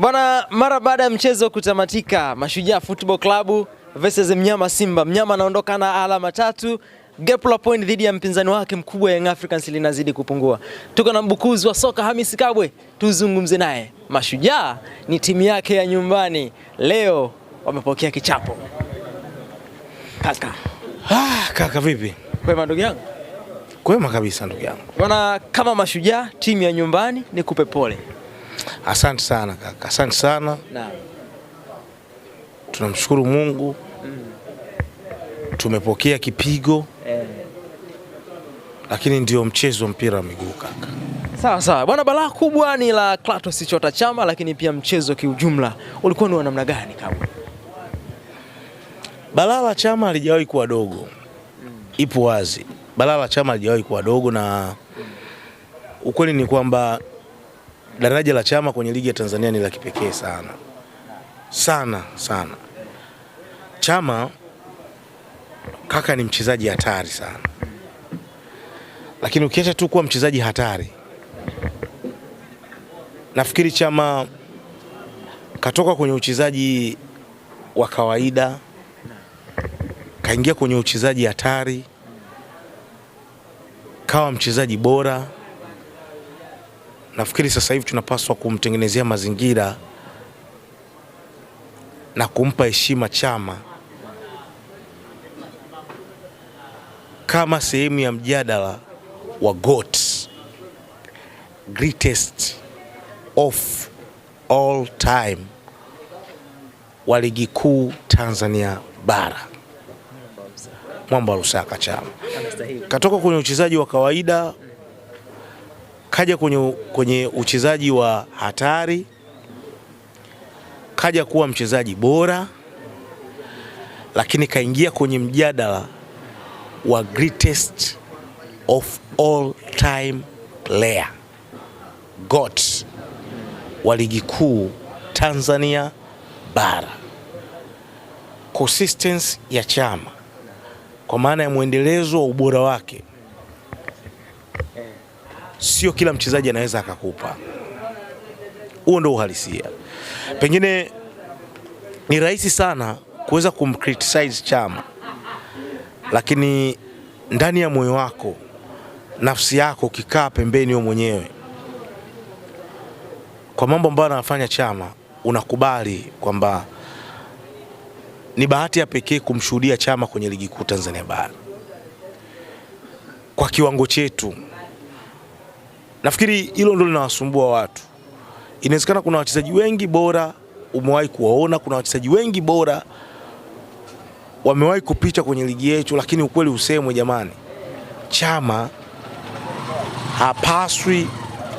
Bwana, mara baada ya mchezo kutamatika, Mashujaa Football Club versus Mnyama Simba. Mnyama anaondoka na alama 3. Gap la point dhidi ya mpinzani wake mkubwa Young Africans linazidi kupungua. Tuko na mbukuzi wa soka Hamisi Kabwe, tuzungumze naye. Mashujaa ni timu yake ya nyumbani. Leo wamepokea kichapo. Kaka vipi? Kwema ndugu yangu? Kwema kabisa ndugu yangu. Bwana, kama Mashujaa timu ya nyumbani nikupe pole. Asante sana kaka, asante sana. Naam. Tunamshukuru Mungu. Tumepokea kipigo. Lakini ndio mchezo mpira wa miguu kaka. Sawa sawa. Bwana, balaa kubwa ni la Clatous Chota Chama, lakini pia mchezo kiujumla ulikuwa ni wa namna gani kabla? Balaa la Chama halijawahi kuwa dogo. Ipo wazi. Balaa la Chama halijawahi kuwa dogo, na ukweli ni kwamba daraja la Chama kwenye ligi ya Tanzania ni la kipekee sana. Sana. Chama kaka ni mchezaji hatari sana. Lakini ukiacha tu kuwa mchezaji hatari, nafikiri Chama katoka kwenye uchezaji wa kawaida kaingia kwenye uchezaji hatari, kawa mchezaji bora. Nafikiri sasa hivi tunapaswa kumtengenezea mazingira na kumpa heshima Chama kama sehemu ya mjadala wa GOAT, greatest of all time wa ligi kuu Tanzania bara. Mwamba Lusaka Chama katoka kwenye uchezaji wa kawaida kaja kwenye uchezaji wa hatari, kaja kuwa mchezaji bora, lakini kaingia kwenye mjadala wa greatest of all time player, GOAT wa ligi kuu Tanzania bara. Consistency ya Chama kwa maana ya mwendelezo wa ubora wake sio kila mchezaji anaweza akakupa. Huo ndio uhalisia. Pengine ni rahisi sana kuweza kumcriticize Chama, lakini ndani ya moyo wako, nafsi yako, ukikaa pembeni wewe mwenyewe, kwa mambo ambayo anafanya Chama, unakubali kwamba ni bahati ya pekee kumshuhudia Chama kwenye ligi kuu Tanzania bara kwa kiwango chetu. Nafikiri hilo ndio linawasumbua watu. Inawezekana kuna wachezaji wengi bora umewahi kuwaona, kuna wachezaji wengi bora wamewahi kupita kwenye ligi yetu, lakini ukweli usemwe jamani, Chama hapaswi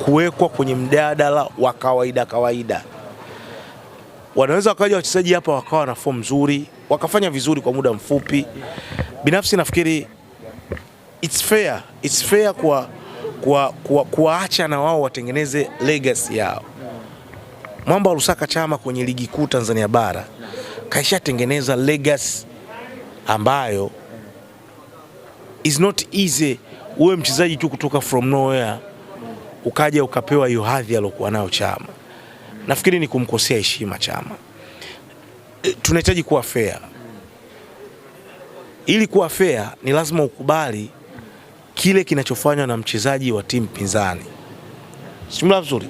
kuwekwa kwenye mjadala wa kawaida. Wanaweza wakaja wachezaji hapa wakawa na form nzuri, wakafanya vizuri kwa muda mfupi. Binafsi nafikiri it's fair kuwaacha na wao watengeneze legacy yao. Mwamba Lusaka Chama kwenye ligi kuu Tanzania bara kaisha tengeneza legacy ambayo is not easy. Uwe mchezaji tu kutoka from nowhere ukaja ukapewa hiyo hadhi aliyokuwa nayo Chama. Nafikiri ni kumkosea heshima Chama. Tunahitaji kuwa fair. Ili kuwa fair ni lazima ukubali kile kinachofanywa na mchezaji wa timu pinzani. Simula vizuri.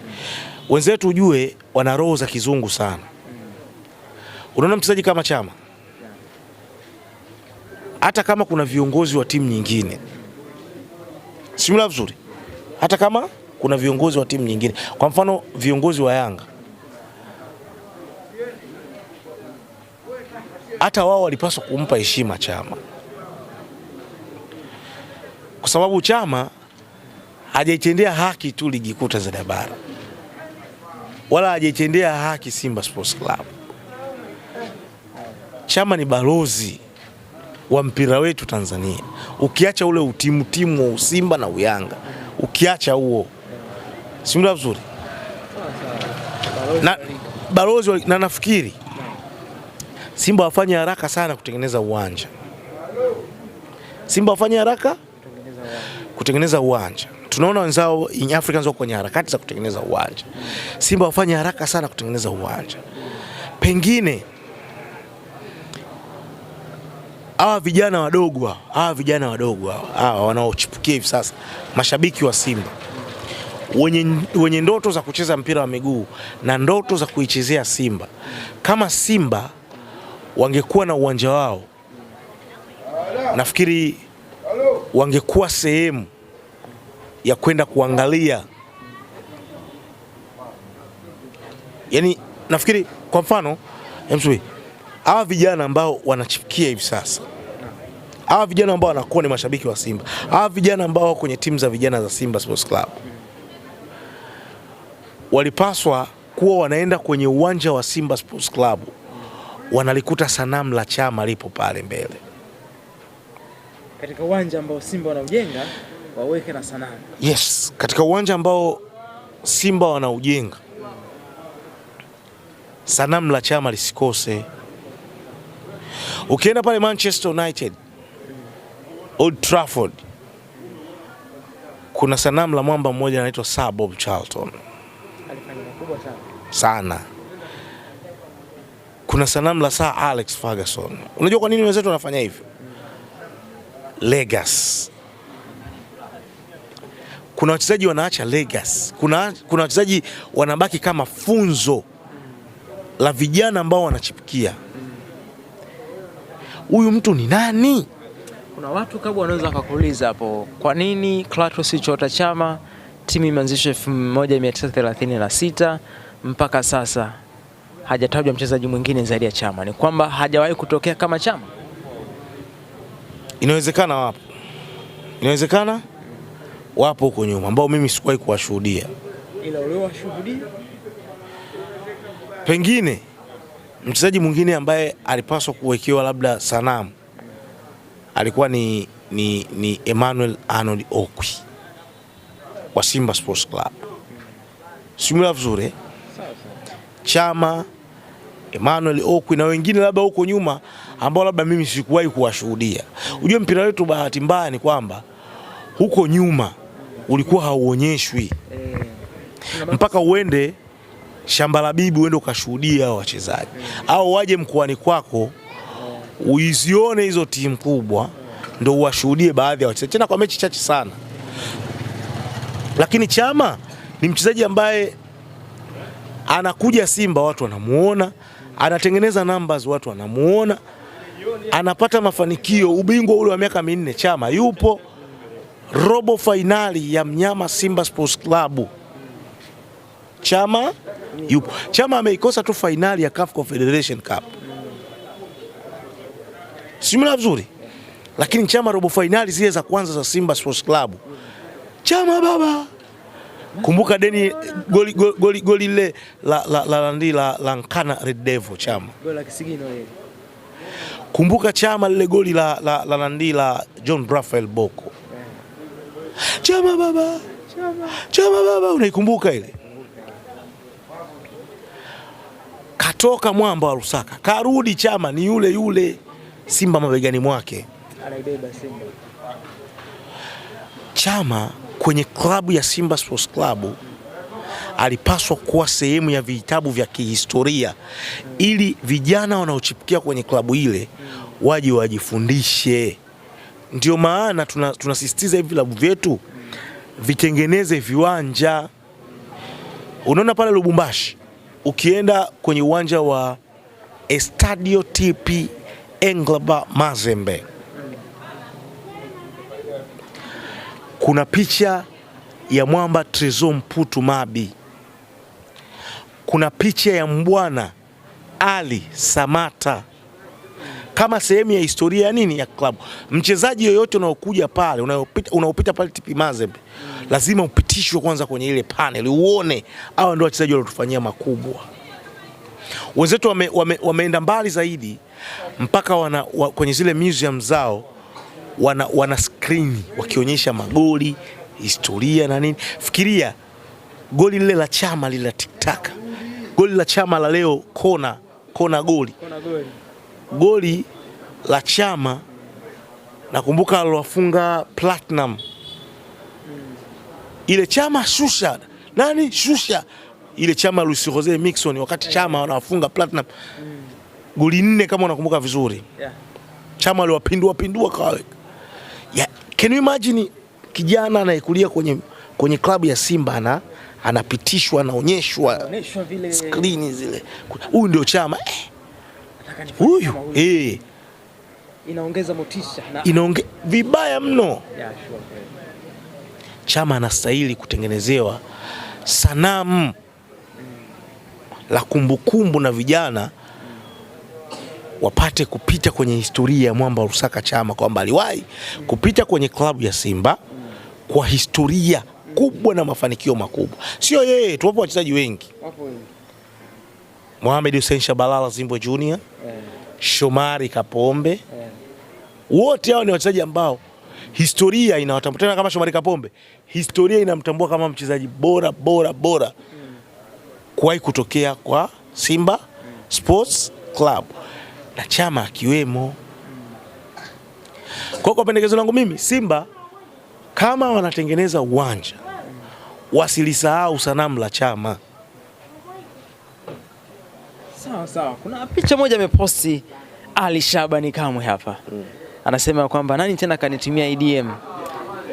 Wenzetu ujue wana roho za kizungu sana. Unaona mchezaji kama Chama, hata kama kuna viongozi wa timu nyingine, simula vizuri, hata kama kuna viongozi wa timu nyingine, kwa mfano viongozi wa Yanga, hata wao walipaswa kumpa heshima Chama, kwa sababu Chama hajaitendea haki tu ligi kuu Tanzania bara, wala hajaitendea haki Simba Sports Club. Chama ni balozi wa mpira wetu Tanzania. Ukiacha ule utimu wa Simba na Uyanga, ukiacha huo, simula vizuri, na balozi na nafikiri Simba wafanye haraka sana kutengeneza uwanja. Simba wafanye haraka kutengeneza uwanja. tunaona wenzao Young Africans wako kwenye harakati za kutengeneza uwanja. Simba wafanye haraka sana kutengeneza uwanja. Pengine hawa vijana wadogo hawa wanaochipukia hivi sasa, mashabiki wa Simba wenye ndoto za kucheza mpira wa miguu na ndoto za kuichezea Simba, kama Simba wangekuwa na uwanja wao, nafikiri wangekuwa sehemu ya kwenda kuangalia. Yani nafikiri kwa mfano hawa vijana ambao wanachipukia hivi sasa, hawa vijana ambao wanakuwa ni mashabiki wa Simba, hawa vijana ambao wako kwenye timu za vijana za Simba Sports Club, walipaswa kuwa wanaenda kwenye uwanja wa Simba Sports Club, wanalikuta sanamu la Chama lipo pale mbele. Katika uwanja ambao Simba wanaujenga waweke na sanamu. Yes, katika uwanja ambao Simba wanaujenga sanamu la Chama lisikose. Ukienda pale Manchester United, Old Trafford, kuna sanamu la mwamba mmoja anaitwa Sir Bob Charlton. Alifanya makubwa sana. Kuna sanamu la Sir Alex Ferguson. Unajua kwa nini wenzetu wanafanya hivyo? Legacy. Kuna wachezaji wanaacha legacy. Kuna wachezaji wanabaki kama funzo la vijana ambao wanachipukia. Huyu mtu ni nani? Kuna watu kabla wanaweza kukuuliza hapo, kwa nini Clatous Chota Chama timu imeanzishwa 1936 mpaka sasa hajatajwa mchezaji mwingine zaidi ya Chama? Ni kwamba hajawahi kutokea kama Chama? Inawezekana wapo. Inawezekana wapo huko nyuma ambao mimi sikuwahi kuwashuhudia. Ila uliowashuhudia? Pengine mchezaji mwingine ambaye alipaswa kuwekewa labda sanamu alikuwa ni Emmanuel Arnold Okwi wa Simba Sports Club. Simula vizuri. Chama, Emmanuel Okwi na wengine labda huko nyuma ambao labda mimi sikuwahi kuwashuhudia. Unajua mpira wetu bahati mbaya ni kwamba huko nyuma ulikuwa hauonyeshwi. Mpaka uende shamba la bibi uende ukashuhudia hao wachezaji. Au waje mkoani kwako uizione hizo timu kubwa ndio uwashuhudie baadhi ya wachezaji. Tena kwa mechi chache sana. Lakini Chama ni mchezaji ambaye anakuja Simba watu wanamuona, anatengeneza numbers watu wanamuona, anapata mafanikio, ubingwa ule wa miaka 4 Chama yupo, robo finali ya mnyama Simba Sports Club Chama yupo. Chama ameikosa tu finali ya CAF Confederation Cup. Simula vizuri. Lakini Chama robo finali zile za kwanza za Simba Sports Club, Chama baba. Kumbuka deni goli ile la Nkana Red Devil Chama. Goli la kisigino ile. Kumbuka Chama lile goli la John Raphael Boko. Chama baba. Chama baba, unaikumbuka ile? Katoka mwamba wa Lusaka, karudi Chama ni yule yule, Simba mabegani mwake. Anaibeba Simba. Chama kwenye klabu ya Simba Sports Club alipaswa kuwa sehemu ya vitabu vya kihistoria ili vijana wanaochipukia kwenye klabu ile waje wajifundishe. Ndio maana tunasisitiza hivi vilabu vyetu vitengeneze viwanja. Unaona pale Lubumbashi, ukienda kwenye uwanja wa Estadio TP Englaba Mazembe, kuna picha ya mwamba Tresor Mputu Mabi, kuna picha ya Mbwana Ali Samata, kama sehemu ya historia ya nini ya klabu. Mchezaji yoyote unaokuja pale, unaopita pale TP Mazembe, lazima upitishwe kwanza kwenye ile panel uone hao ndio wachezaji waliotufanyia makubwa. Wenzetu wameenda mbali zaidi mpaka kwenye zile museum zao wana screen wakionyesha magoli, historia na nini. Fikiria goli lile la Chama lile la tiktaka, goli la Chama la leo kona goli la Chama nakumbuka aliwafunga Platinum ile Chama shusha nani shusha ile Chama Luis Jose Miquissone, wakati Chama wanafunga Platinum goli 4 kama unakumbuka vizuri. Chama aliwapindua kaweka. Can you imagine kijana anayekulia kwenye klabu ya Simba anapitishwa, anaonyeshwa vile screen zile. Huyu ndio Chama. Huyu inaongeza motisha vibaya mno. Chama anastahili kutengenezewa sanamu la kumbukumbu na vijana wapate kupita kwenye historia ya mwamba Lusaka Chama, kwamba aliwahi kupita kwenye klabu ya Simba kwa historia kubwa na mafanikio makubwa. Sio yeye tu, wapo wachezaji wengi. Mohamed Hussein Shabalala Zimbwe Junior, Shomari Kapombe, wote hao ni wachezaji ambao historia inawatambua. Tena kama Shomari Kapombe, historia inamtambua kama mchezaji bora kuwahi kutokea kwa Simba Sports Club, na Chama akiwemo. Kwa pendekezo langu mimi, Simba kama wanatengeneza uwanja wasilisahau sanamu la Chama. Sawa. Kuna picha moja ameposti Ali Shabani Kamwe hapa. Anasema kwamba nani tena kanitumia IDM?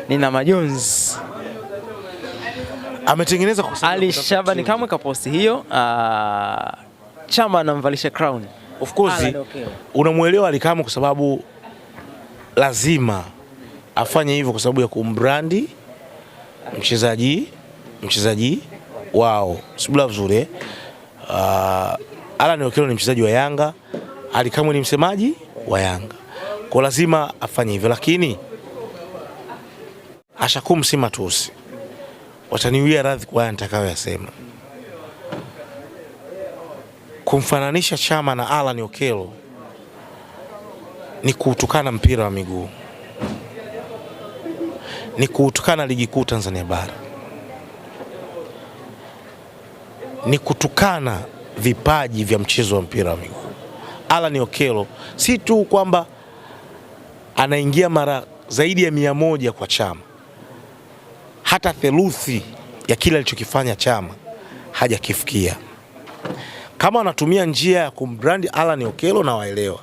Nina majonzi. Ametengeneza kwa Ali Shabani Kamwe kaposti hiyo. Chama anamvalisha crown. Of course unamuelewa Ali Kamwe kwa sababu lazima afanye hivyo kwa sababu ya kumbrandi mchezaji wao. Sibula vizuri. Alan Okello ni mchezaji wa Yanga, Ali Kamwe ni msemaji wa Yanga. Kwa lazima afanye hivyo, lakini ashakum si matusi. Wataniwia radhi kwa nitakayoyasema. Kumfananisha Chama na Alan Okello ni kuutukana mpira wa miguu, ni kuutukana ligi kuu Tanzania bara, ni kutukana vipaji vya mchezo wa mpira wa miguu. Alan Okello si tu kwamba anaingia mara zaidi ya 100 kwa Chama, hata theluthi ya kile alichokifanya Chama hajakifikia. Kama anatumia njia ya kumbrandi Alan Okello na waelewa,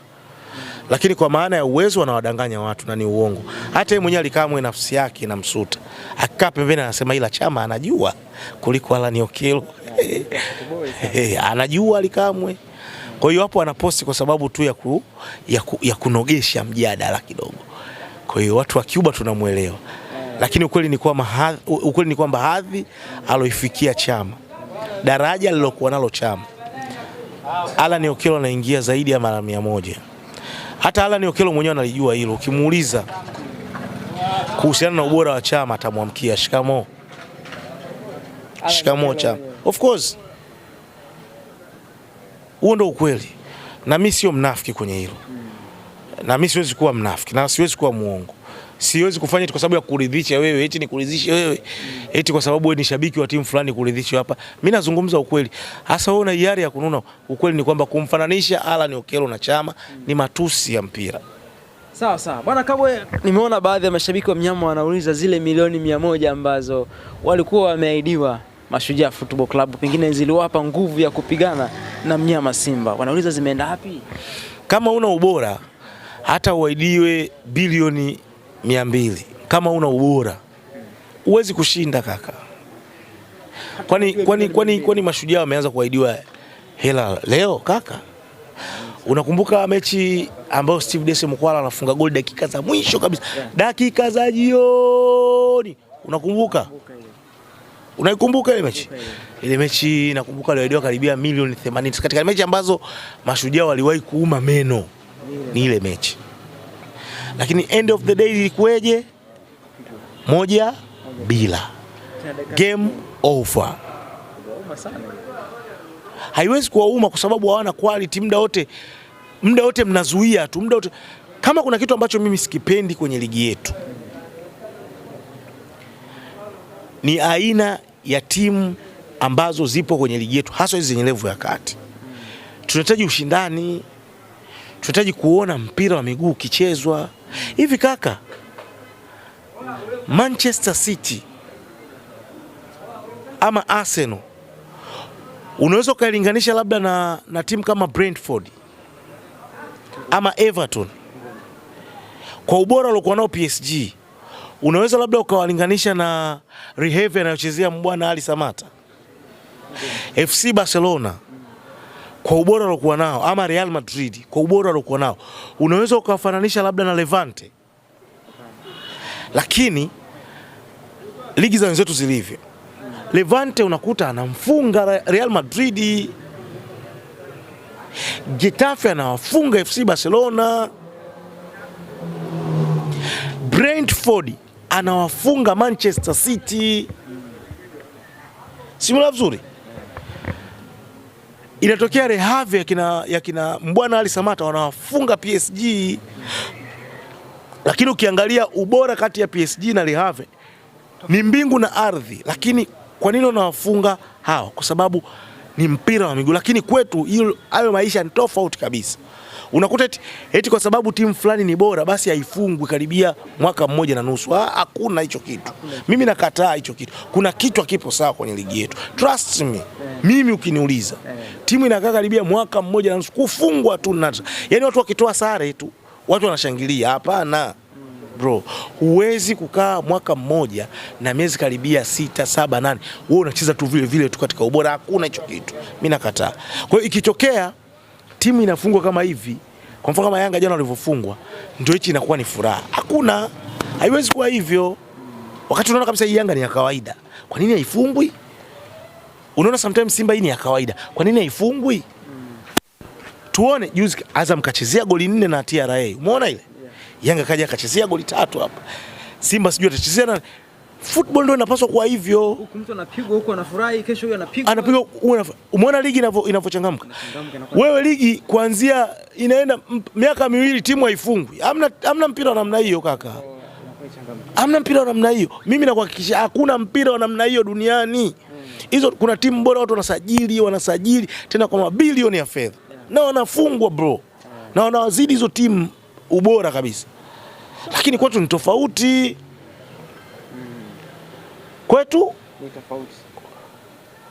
lakini kwa maana ya uwezo wanawadanganya watu na ni uongo. Hata yeye mwenyewe Ali Kamwe nafsi yake inamsuta, akikaa pembeni anasema ila Chama anajua kuliko Alan Okello. Anajua Ali Kamwe. Kwa hiyo hapo anaposti kwa sababu tu ya kunogesha mjadala kidogo. Kwa hiyo watu wa Cuba tunamuelewa. Lakini ukweli ni kwamba hadhi aloifikia Chama, daraja lilokuwa nalo Chama, Alan Okello anaingia zaidi ya mara 100. Hata Alan Okello mwenyewe analijua hilo. Ukimuuliza kuhusiana na ubora wa Chama atamwamkia shikamo Chama. Of course. Huo ndio ukweli. Na mimi sio mnafiki kwenye hilo. Na mimi siwezi kuwa mnafiki na siwezi kuwa muongo. Siwezi kufanya eti kwa sababu ya kuridhisha wewe, eti nikuridhishe wewe, eti kwa sababu wewe ni shabiki wa timu fulani kuridhisha hapa. Mimi nazungumza ukweli. Hasa wewe una hiari ya kununa. Ukweli ni kwamba kumfananisha Alan Okello na Chama ni matusi ya mpira. Sawa. Bwana Kabwe, nimeona baadhi ya mashabiki wa mnyama wanauliza zile milioni 100 ambazo walikuwa wameahidiwa Mashujaa Football Club, pengine ziliwapa nguvu ya kupigana na mnyama Simba. Wanauliza zimeenda wapi? Kama una ubora hata uahidiwe bilioni 200, kama una ubora huwezi kushinda kaka. Kwani Mashujaa wameanza kuahidiwa hela leo kaka? Unakumbuka mechi ambayo Steve Dese Mukwala anafunga goli dakika za mwisho kabisa, dakika za jioni, unakumbuka? Unaikumbuka ile mechi? Ile mechi nakumbuka aliahidiwa karibia milioni 80. Katika mechi ambazo Mashujaa waliwahi kuuma meno ni ile mechi. Lakini end of the day ilikuwaje? 1-0. Game over. Haiwezi kuwauma kwa sababu hawana quality. Muda wote mnazuia tu, muda wote. Kama kuna kitu ambacho mimi sikipendi kwenye ligi yetu ni aina ya timu ambazo zipo kwenye ligi yetu, hasa hizi zenye level ya kati. Tunahitaji ushindani, tunahitaji kuona mpira wa miguu ukichezwa. Hivi kaka, Manchester City ama Arsenal, unaweza ukailinganisha labda na timu kama Brentford ama Everton kwa ubora waliokuwa nao PSG, unaweza labda ukawalinganisha na Reheve anayochezea mbwana Ali Samata, FC Barcelona kwa ubora waliokuwa nao, ama Real Madrid kwa ubora waliokuwa nao, unaweza ukawafananisha labda na Levante. Lakini ligi za wenzetu zilivyo, Levante unakuta anamfunga Real Madrid, Getafe anawafunga FC Barcelona, Brentford anawafunga Manchester City. Simula vizuri. Inatokea Rehave ya kina mbwana Ali Samata wanawafunga PSG. Lakini ukiangalia ubora kati ya PSG na Rehave ni mbingu na ardhi. Lakini kwa nini wanawafunga hao? Kwa sababu ni mpira wa miguu. Lakini kwetu hayo maisha ni tofauti kabisa. Unakuta eti kwa sababu timu fulani ni bora basi haifungwi karibia mwaka mmoja na nusu. Hakuna hicho kitu. Mimi nakataa hicho kitu. Kuna kitu hakipo sawa kwenye ligi yetu. Trust me. Mimi ukiniuliza, timu inakaa karibia mwaka mmoja na nusu kufungwa tu nata. Yaani watu wakitoa sare tu watu wanashangilia. Hapana. Bro, huwezi kukaa mwaka mmoja na miezi karibia 6, 7, 8 wewe unacheza tu vile vile tu katika ubora. Hakuna hicho kitu. Mimi nakataa. Kwa hiyo ikitokea timu inafungwa kama hivi, kwa mfano kama Yanga jana walivyofungwa, ndio hichi inakuwa ni furaha. Hakuna, haiwezi kuwa hivyo. Wakati unaona kabisa hii Yanga ni ya kawaida, kwa nini haifungwi? Unaona sometimes Simba hii ni ya kawaida, kwa nini haifungwi? Tuone juzi Azam kachezea goli 4 na TRA. Umeona ile? Yanga kaja kachezea goli 3 hapa. Simba sijui atachezea na football ndio inapaswa kuwa hivyo. Huko mtu anapigwa huko anafurahi, kesho huyo anapigwa. Anapigwa. Umeona ligi inavyochangamka? Wewe ligi kuanzia inaenda miaka 2 timu haifungwi. Hamna mpira wa namna hiyo kaka. Hamna mpira wa namna hiyo. Mimi nakuhakikishia hakuna mpira wa namna hiyo duniani. Hizo kuna timu bora watu wanasajili tena kwa mabilioni ya fedha. Na wanafungwa bro. Na wanawazidi hizo timu ubora kabisa. Lakini kwetu ni tofauti. Kwetu ni tofauti.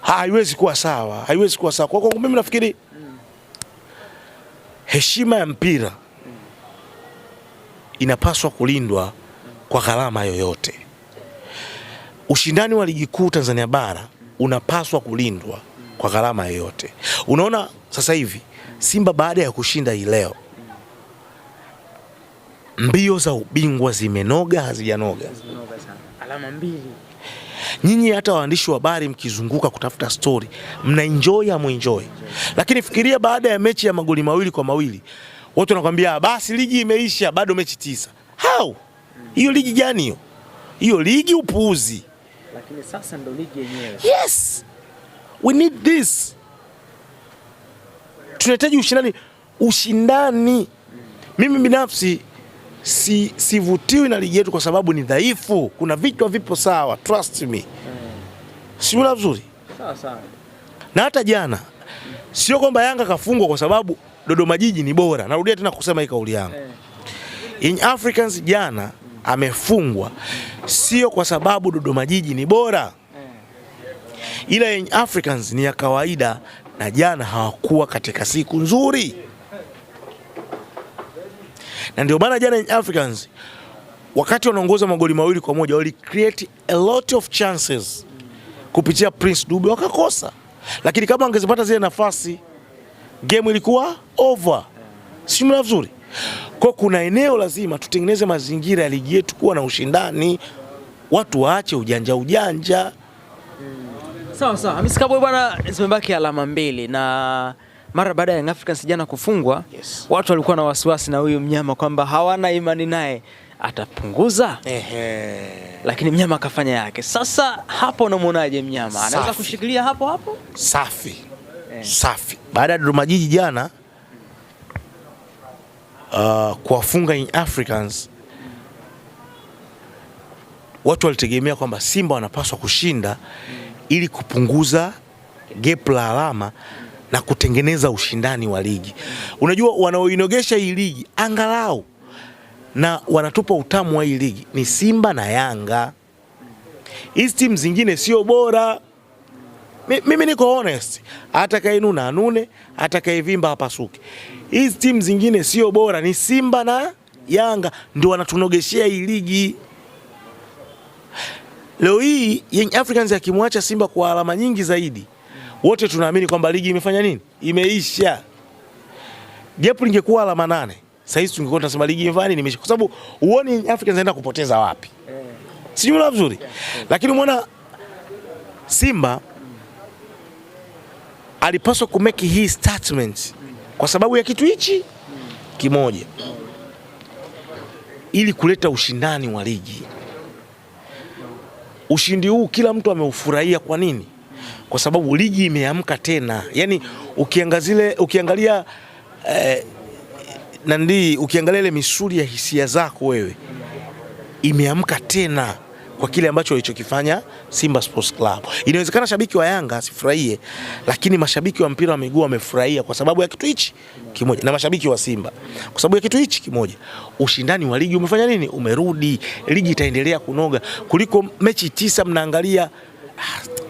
Haiwezi kuwa sawa. Haiwezi kuwa sawa. Kwa hiyo mimi nafikiri heshima ya mpira inapaswa kulindwa kwa gharama yoyote. Ushindani wa ligi kuu Tanzania bara unapaswa kulindwa kwa gharama yoyote. Unaona sasa hivi Simba baada ya kushinda hii leo, mbio za ubingwa zimenoga hazijanoga? Zimenoga sana. Alama 2. Nyinyi hata waandishi wa habari mkizunguka kutafuta story, mna enjoy ama enjoy. Lakini fikiria baada ya mechi ya magoli 2-2, watu wanakuambia basi ligi imeisha, bado mechi 9. How? Hiyo ligi gani hiyo? Hiyo ligi upuuzi. Lakini sasa ndo ligi yenyewe. Yes. We need this. Tunahitaji ushindani. Mimi binafsi sivutiwi na ligi yetu kwa sababu ni dhaifu. Kuna vitu vipo sawa, trust me. Siula vizuri. Sawa. Na hata jana sio kwamba Yanga kafungwa kwa sababu Dodoma Jiji ni bora. Narudia tena kusema hii kauli yangu. Young Africans jana amefungwa sio kwa sababu Dodoma Jiji ni bora. Ila Young Africans ni ya kawaida na jana hawakuwa katika siku nzuri. Na ndio maana jana Young Africans wakati wanaongoza magoli 2-1 wali create a lot of chances kupitia Prince Dube wakakosa. Lakini kama angezipata zile nafasi game ilikuwa over. Si mna vizuri. Kwa kuna eneo lazima tutengeneze mazingira ya ligi yetu kuwa na ushindani. Watu waache ujanja. Sawa. Hamisi Kabwe bwana, zimebaki alama 2 na mara baada ya Young Africans jana kufungwa, yes, watu walikuwa na wasiwasi na huyu mnyama kwamba hawana imani naye atapunguza. Lakini mnyama akafanya yake. Sasa hapo unamuonaje mnyama? Anaweza kushikilia hapo? Safi. Safi. Baada ya Dodoma Jiji jana kuwafunga Young Africans, watu walitegemea kwamba Simba wanapaswa kushinda ili kupunguza gap la alama na kutengeneza ushindani wa ligi. Unajua wanaoinogesha hii ligi angalau na wanatupa utamu wa hii ligi ni Simba na Yanga. Hizi timu zingine sio bora. mimi niko honest, atakayenuna anune, atakayevimba hapasuki. Hizi timu zingine sio bora, ni Simba na Yanga ndio wanatunogeshea hii ligi. Leo hii Young Africans akimwacha Simba kwa alama nyingi zaidi, wote tunaamini kwamba ligi imefanya nini? Imeisha. Gap lingekuwa alama 8. Sasa hivi tungekuwa tunasema ligi imefanya nini? Imeisha. Kwa sababu uone Young Africans anaenda kupoteza wapi. Sijui la vizuri. Lakini umeona Simba alipaswa kumeki hii statement kwa sababu ya kitu hichi kimoja, ili kuleta ushindani wa ligi. Ushindi huu kila mtu ameufurahia. Kwa nini? Kwa sababu ligi imeamka tena. Yani ukiangalia ukiangalia ile misuli ya hisia zako wewe, imeamka tena kwa kile ambacho walichokifanya Simba Sports Club. Inawezekana shabiki wa Yanga asifurahie, lakini mashabiki wa mpira wa miguu wamefurahia kwa sababu ya kitu hichi kimoja, na mashabiki wa Simba kwa sababu ya kitu hichi kimoja. Ushindani wa ligi umefanya nini? Umerudi. Ligi itaendelea kunoga kuliko mechi 9 mnaangalia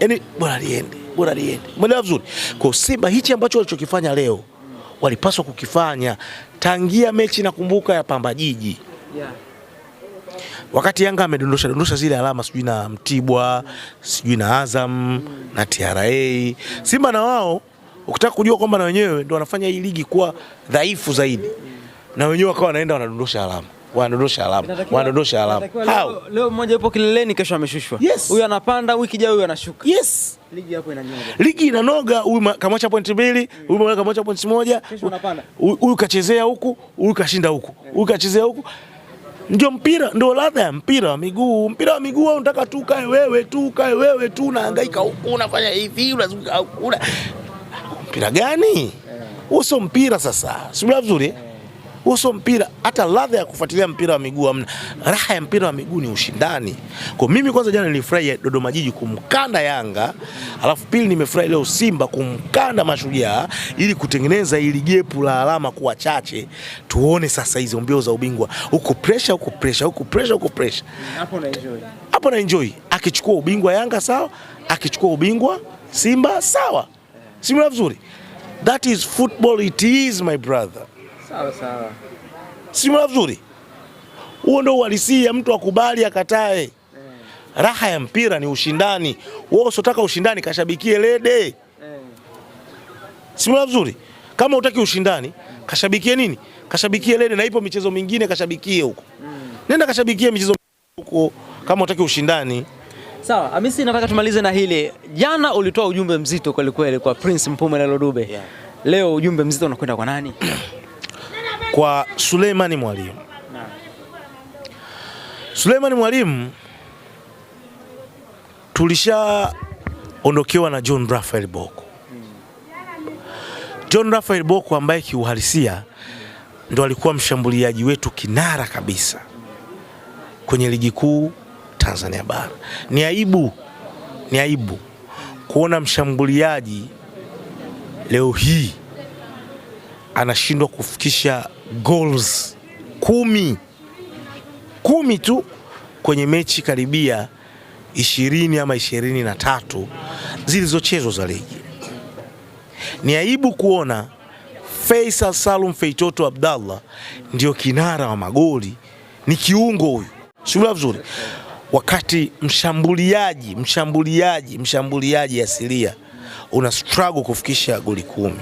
yani bora liende. Umeelewa vizuri? Kwa Simba hichi ambacho walichokifanya leo walipaswa kukifanya tangia mechi nakumbuka ya Pamba Jiji. Yeah. Wakati Yanga amedondosha zile alama sijui na Mtibwa, sijui na Azam na TRA. Simba na wao ukitaka kujua kwamba na wenyewe ndio wanafanya hii ligi kuwa dhaifu zaidi. Na wenyewe wakawa wanaenda wanadondosha alama. Leo mmoja yupo kileleni, kesho ameshushwa. Huyu anapanda, wiki ijayo huyu anashuka. Yes. Ligi hapo inanoga. Ligi inanoga, huyu kamwacha point 2, huyu kamwacha point 1. Kesho anapanda. Huyu kachezea huku, huyu kashinda huku. Huyu kachezea huku. Ndio mpira, ndio ladha ya mpira wa miguu. Mpira wa miguu unataka tu kae wewe tu unahangaika huku, unafanya hivi, unazunguka huku. Mpira gani? Uso mpira sasa. Sio vizuri? Uso mpira. Hata ladha ya kufuatilia mpira wa miguu hamna. Raha ya mpira wa miguu ni ushindani. Kwa mimi kwanza jana nilifurahi Dodoma Jiji kumkanda Yanga, alafu pili nimefurahi leo Simba kumkanda Mashujaa ili kutengeneza ili gepu la alama kuwa chache. Tuone sasa hizo mbio za ubingwa. Huko pressure. Hapo na enjoy. Akichukua ubingwa Yanga sawa, akichukua ubingwa Simba sawa. Simba vizuri. That is football, it is my brother. Sawa. Simba vizuri. Huo ndio uhalisia, mtu akubali akatae. Raha ya mpira ni ushindani. Wewe usitaka ushindani kashabikie lede. Simba vizuri. Kama hutaki ushindani, kashabikie nini? Kashabikie lede, na ipo michezo mingine kashabikie huko. Nenda kashabikie michezo huko kama hutaki ushindani. Sawa, Hamisi, nataka tumalize na hili. Jana ulitoa ujumbe mzito kweli kwa Prince Mpumelelo Dube. Yeah. Leo ujumbe mzito unakwenda kwa nani? Kwa Suleiman Mwalimu. Suleiman Mwalimu tulishaondokewa na John Raphael Bocco. John Raphael Bocco ambaye kiuhalisia ndo alikuwa mshambuliaji wetu kinara kabisa kwenye ligi kuu Tanzania bara. Ni aibu kuona mshambuliaji leo hii anashindwa kufikisha goals 10 tu kwenye mechi karibia 20 ama 23 zilizochezwa za ligi. Ni aibu kuona Faisal Salum Feitoto Abdallah ndio kinara wa magoli, ni kiungo huyu. Sio vizuri. Wakati mshambuliaji asilia una struggle kufikisha goli 10.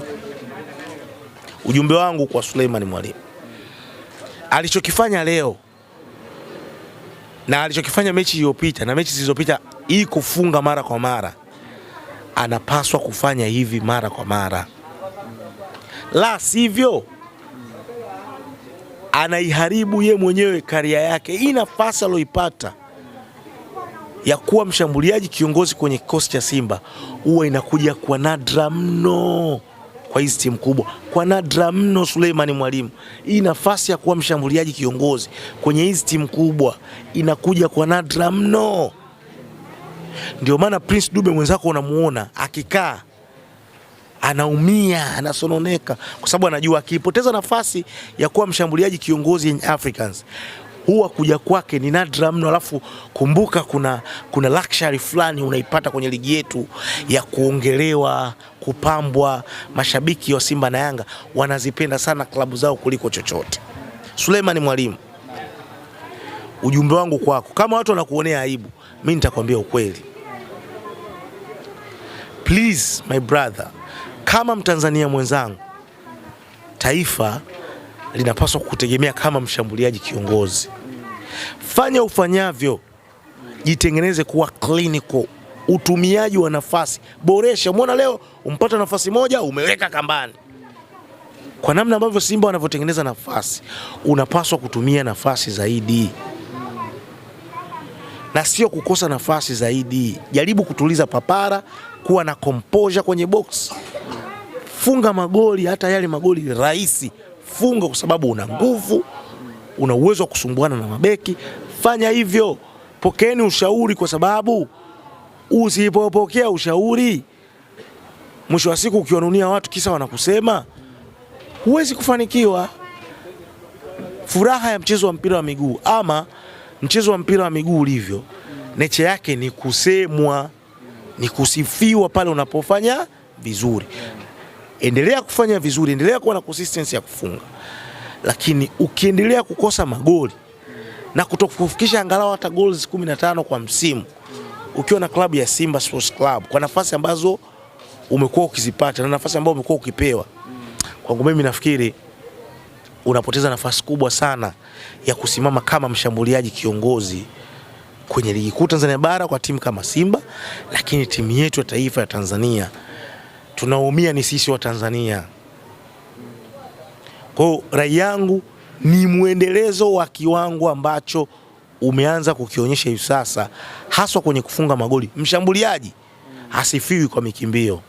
Ujumbe wangu kwa Suleiman Mwalimu, alichokifanya leo na alichokifanya mechi iliyopita na mechi zilizopita, hii kufunga mara kwa mara, anapaswa kufanya hivi mara kwa mara. La sivyo anaiharibu ye mwenyewe karia yake. Hii nafasi aliyoipata ya kuwa mshambuliaji kiongozi kwenye kikosi cha Simba huwa inakuja kwa nadra mno kwa hizi timu kubwa. Kwa nadra mno Suleiman Mwalimu, hii nafasi ya kuwa mshambuliaji kiongozi kwenye hizi timu kubwa inakuja kwa nadra mno. Ndio maana Prince Dube mwenzako unamuona akikaa anaumia, anasononeka kwa sababu anajua akipoteza nafasi ya kuwa mshambuliaji kiongozi in Africans, huwa kuja kwake ni nadra mno. Alafu kumbuka kuna luxury fulani unaipata kwenye ligi yetu ya kuongelewa, kupambwa. Mashabiki wa Simba na Yanga wanazipenda sana klabu zao kuliko chochote. Suleiman Mwalimu, ujumbe wangu kwako, kama watu wanakuonea aibu, mimi nitakwambia ukweli. Please my brother, kama Mtanzania mwenzangu, taifa linapaswa kutegemea kama mshambuliaji kiongozi. Fanya ufanyavyo, jitengeneze kuwa clinical. Utumiaji wa nafasi, boresha. Umeona leo umpata nafasi moja, umeweka kambani. Kwa namna ambavyo Simba wanavyotengeneza nafasi, unapaswa kutumia nafasi zaidi na sio kukosa nafasi zaidi. Jaribu kutuliza papara, kuwa na composure kwenye box. Funga magoli, hata yale magoli rahisi funga, kwa sababu una nguvu, una uwezo wa kusumbuana na mabeki. Fanya hivyo. Pokeeni ushauri, kwa sababu usipopokea ushauri, mwisho wa siku ukiwanunia watu kisa wanakusema, huwezi kufanikiwa. Furaha ya mchezo wa mpira wa miguu, ama mchezo wa mpira wa miguu ulivyo, nature yake ni kusemwa, ni kusifiwa pale unapofanya vizuri. Endelea kufanya vizuri, endelea kuwa na consistency ya kufunga. Lakini ukiendelea kukosa magoli na kutokufikisha angalau hata goals 15 kwa msimu, ukiwa na klabu ya Simba Sports Club, kwa nafasi ambazo umekuwa ukizipata na nafasi ambazo umekuwa ukipewa, kwangu mimi nafikiri unapoteza nafasi kubwa sana ya kusimama kama mshambuliaji kiongozi kwenye ligi kuu Tanzania bara kwa timu kama Simba. Lakini timu yetu ya taifa ya Tanzania, tunaumia ni sisi wa Tanzania. Kwa rai yangu ni muendelezo wa kiwango ambacho umeanza kukionyesha hivi sasa, haswa kwenye kufunga magoli. Mshambuliaji hasifiwi kwa mikimbio.